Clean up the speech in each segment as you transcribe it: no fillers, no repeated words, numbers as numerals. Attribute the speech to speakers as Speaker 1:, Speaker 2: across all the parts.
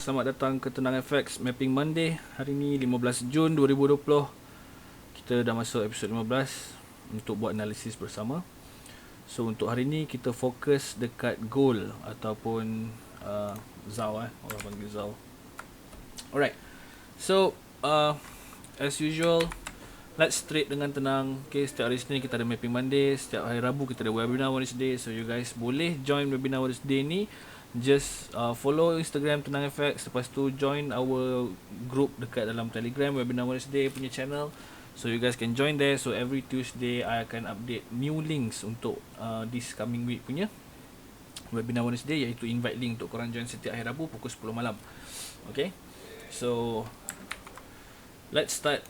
Speaker 1: Selamat datang ke Tenang FX Mapping Monday. Hari ni 15 Jun 2020. Kita dah masuk episod 15 untuk buat analisis bersama. So untuk hari ni kita fokus dekat gold ataupun ZAO orang panggil ZAO. Alright. So as usual, let's trade dengan tenang. Okay, setiap hari Isnin kita ada Mapping Monday. Setiap hari Rabu kita ada Webinar Wednesday. So you guys boleh join Webinar Wednesday ni. Just follow Instagram Tenang FX. Lepas tu join our group dekat dalam Telegram Webinar Wednesday punya channel. So you guys can join there. So every Tuesday I akan update new links untuk this coming week punya Webinar Wednesday, iaitu invite link untuk korang join setiap hari Rabu pukul 10 malam. Okay, so let's start.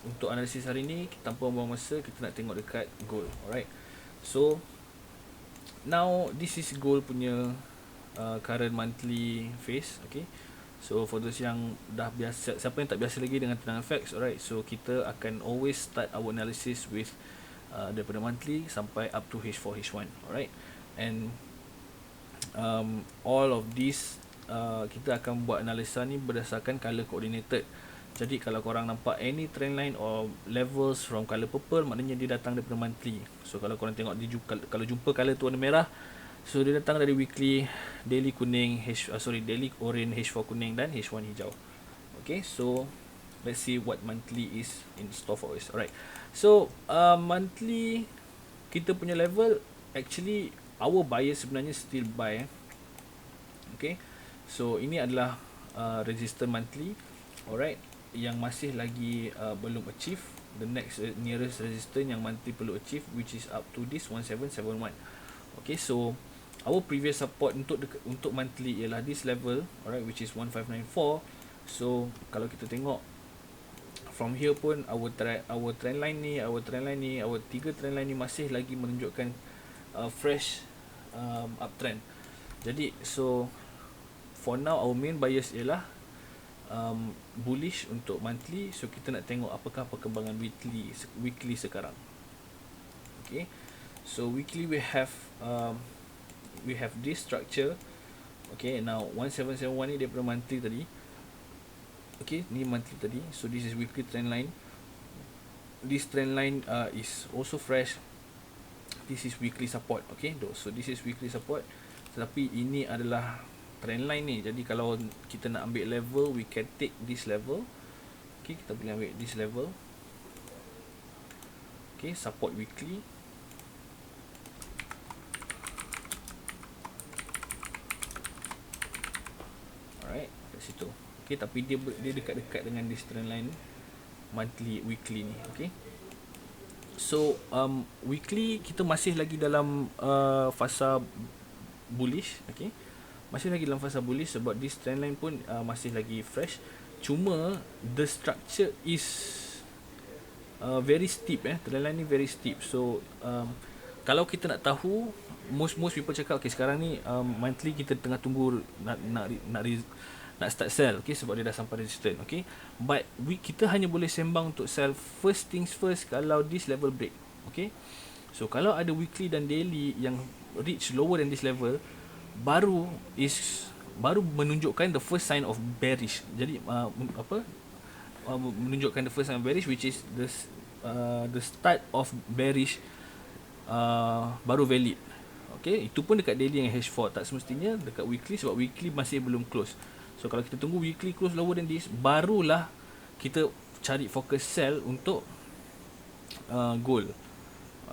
Speaker 1: Untuk analisis hari ni, tanpa buang masa, kita nak tengok dekat gold. Alright, so now this is gold punya current monthly phase. Okay, so for those yang dah biasa, siapa yang tak biasa lagi dengan Tenang FX, alright, so kita akan always start our analysis with daripada monthly sampai up to H4, H1. Alright, and all of this kita akan buat analisa ni berdasarkan color coordinated. Jadi kalau korang nampak any trend line or levels from color purple, maknanya dia datang daripada monthly. So kalau korang tengok kalau jumpa color tu warna merah, so dia datang dari weekly, daily kuning, daily orange, H4 kuning dan H1 hijau. Okay, so let's see what monthly is in store for us. Alright, so monthly kita punya level, actually our buyer sebenarnya still buy. Okay, so ini adalah resistance monthly. Alright, yang masih lagi belum achieve. The next nearest resistance yang monthly perlu achieve, which is up to this 1771. Okay, so our previous support untuk monthly ialah this level, alright, which is 1594. So kalau kita tengok from here pun our trend line ni, our tiga trend line ni masih lagi menunjukkan fresh uptrend. Jadi so for now our main bias ialah bullish untuk monthly. So kita nak tengok apakah perkembangan weekly sekarang. Okay, so weekly we have this structure. Okay, now 1771 ni daripada monthly tadi. Okay, ni monthly tadi. So this is weekly trend line. This trend line is also fresh. This is weekly support. Okay, so this is weekly support, tetapi ini adalah trend line ni. Jadi kalau kita nak ambil level, we can take this level. Okay, kita boleh ambil this level. Okay, support weekly. Alright, kat situ. Okay, tapi dia dekat-dekat dengan this trend line weekly ni. Okay, so weekly kita masih lagi dalam fasa bullish. Okay, masih lagi dalam fasa bullish sebab this trend line pun masih lagi fresh. Cuma the structure is very steep. Trend line ni very steep. So kalau kita nak tahu, most people cakap okay, sekarang ni monthly kita tengah tunggu nak start sell. Okay, sebab dia dah sampai resistance. Okay, but kita hanya boleh sembang untuk sell first things first kalau this level break. Okay, so kalau ada weekly dan daily yang reach lower than this level, baru menunjukkan the first sign of bearish. Jadi menunjukkan the first sign of bearish, which is the start of bearish baru valid. Okay, itu pun dekat daily yang H4, tak semestinya dekat weekly sebab weekly masih belum close. So kalau kita tunggu weekly close lower than this, barulah kita cari focus sell untuk gold.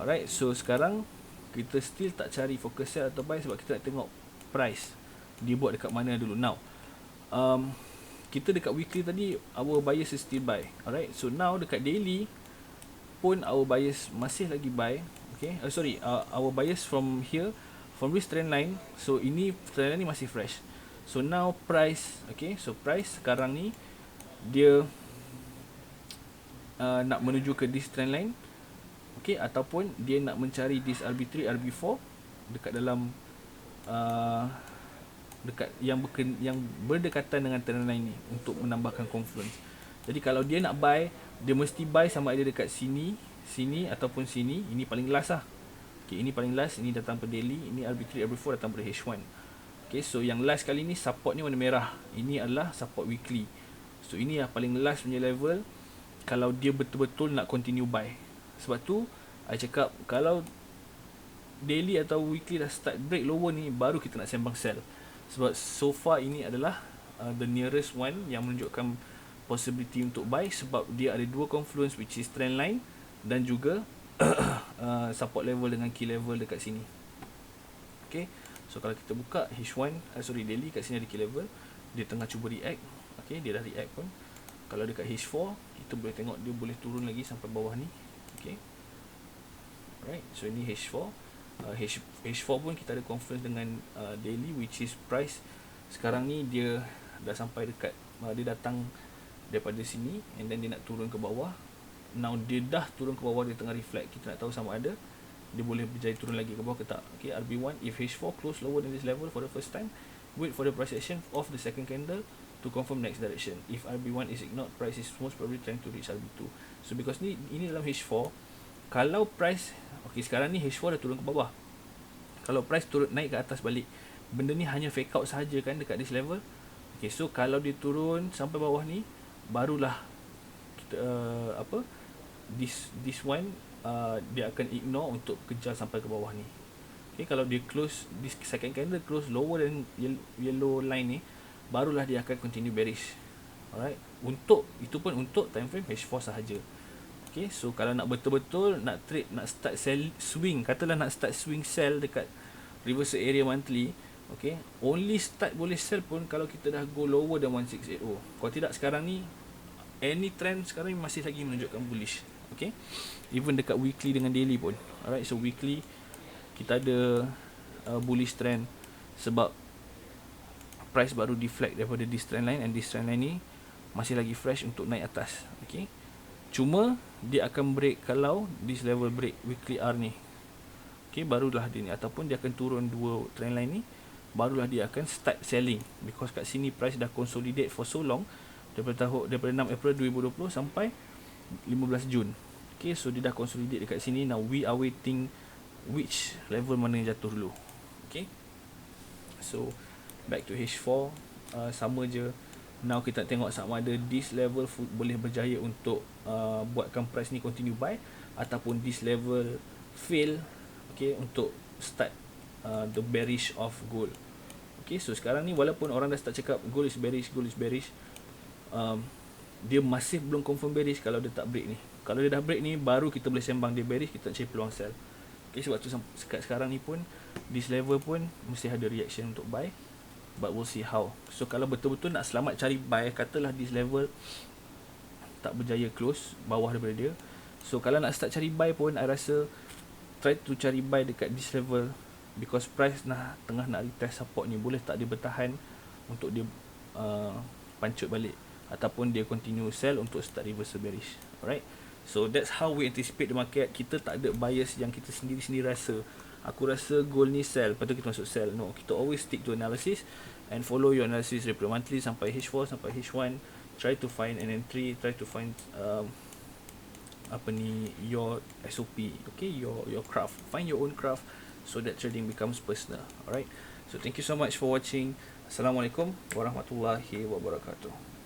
Speaker 1: Alright, so sekarang kita still tak cari focus sell atau buy sebab kita nak tengok price dia buat dekat mana dulu. Now kita dekat weekly tadi our bias is still buy. Alright, so now dekat daily pun our bias masih lagi buy. Okay, our bias from here, from this trend line. So ini trend line ni masih fresh. So now price, okay, so price sekarang ni dia nak menuju ke this trend line. Okay, ataupun dia nak mencari this RB3, RB4 dekat dalam dekat yang berdekatan dengan trend line ni untuk menambahkan confluence. Jadi kalau dia nak buy, dia mesti buy sama ada dekat sini ataupun sini. Ini paling last lah. Okay, ini paling last, ini datang per daily, ini RB3, RB4 datang per H1. Okay, so yang last kali ni support ni warna merah. Ini adalah support weekly. So ini yang paling last punya level kalau dia betul-betul nak continue buy. Sebab tu I cakap kalau daily atau weekly dah start break lower ni, baru kita nak sembang sell. Sebab so far ini adalah the nearest one yang menunjukkan possibility untuk buy, sebab dia ada dua confluence, which is trend line dan juga support level dengan key level dekat sini. Okay, so kalau kita buka H1, daily, kat sini ada key level. Dia tengah cuba react. Okay, dia dah react pun. Kalau dekat H4, kita boleh tengok dia boleh turun lagi sampai bawah ni. Okay, alright, so ini H4. H4 pun kita ada confluence dengan daily, which is price. Sekarang ni dia dah sampai dekat, dia datang daripada sini and then dia nak turun ke bawah. Now dia dah turun ke bawah, dia tengah reflect. Kita nak tahu sama ada dia boleh berjaya turun lagi ke bawah ke tak. Okay, RB1, if H4 close lower than this level for the first time, wait for the price action of the second candle to confirm next direction. If RB1 is ignored, price is most probably trying to reach RB2. So because ini dalam H4, kalau price, okay, sekarang ni H4 dah turun ke bawah. Kalau price turun naik ke atas balik, benda ni hanya fake out sahaja kan dekat this level. Okay, so kalau dia turun sampai bawah ni, barulah kita this one dia akan ignore untuk kejar sampai ke bawah ni. Okay, kalau dia close, this second candle close lower than yellow line ni, barulah dia akan continue bearish. Alright, untuk itu pun untuk time frame H4 sahaja. Okay, so kalau nak betul-betul nak trade, nak start sell, swing, katalah nak start swing sell dekat reversal area monthly, okay, only start boleh sell pun kalau kita dah go lower than 1680. Kalau tidak sekarang ni, any trend sekarang ni masih lagi menunjukkan bullish. Okay, even dekat weekly dengan daily pun. Alright, so weekly kita ada bullish trend sebab price baru deflect daripada this trend line, and this trend line ni masih lagi fresh untuk naik atas. Okay, cuma dia akan break kalau this level break weekly R ni. Okay, barulah dia ni, ataupun dia akan turun dua trend line ni, barulah dia akan start selling, because kat sini price dah consolidate for so long daripada 6 April 2020 sampai 15 Jun. Okay, so dia dah consolidate dekat sini. Now we are waiting which level mana yang jatuh dulu. Okay, so back to H4, sama je. Now kita tengok sama ada this level boleh berjaya untuk buatkan price ni continue buy, ataupun this level fail, okay, untuk start the bearish of gold. Okay, so sekarang ni walaupun orang dah start cakap gold is bearish, dia masih belum confirm bearish kalau dia tak break ni. Kalau dia dah break ni, baru kita boleh sembang dia bearish, kita cari peluang sell. Okay, sebab tu sekarang ni pun this level pun mesti ada reaction untuk buy, but we'll see how. So kalau betul-betul nak selamat cari buy, katalah this level tak berjaya close bawah daripada dia, so kalau nak start cari buy pun, I rasa try to cari buy dekat this level, because price tengah nak retest support ni. Boleh tak dia bertahan untuk dia pancut balik, ataupun dia continue sell untuk start reversal bearish. Alright, so that's how we anticipate the market. Kita tak ada bias yang kita sendiri-sendiri rasa, aku rasa gold ni sell, lepas tu kita masuk sell. No, kita always stick to analysis and follow your analysis daripada monthly sampai H4 sampai H1. Try to find an entry, try to find your SOP, okay, your craft. Find your own craft so that trading becomes personal. Alright, so thank you so much for watching. Assalamualaikum warahmatullahi wabarakatuh.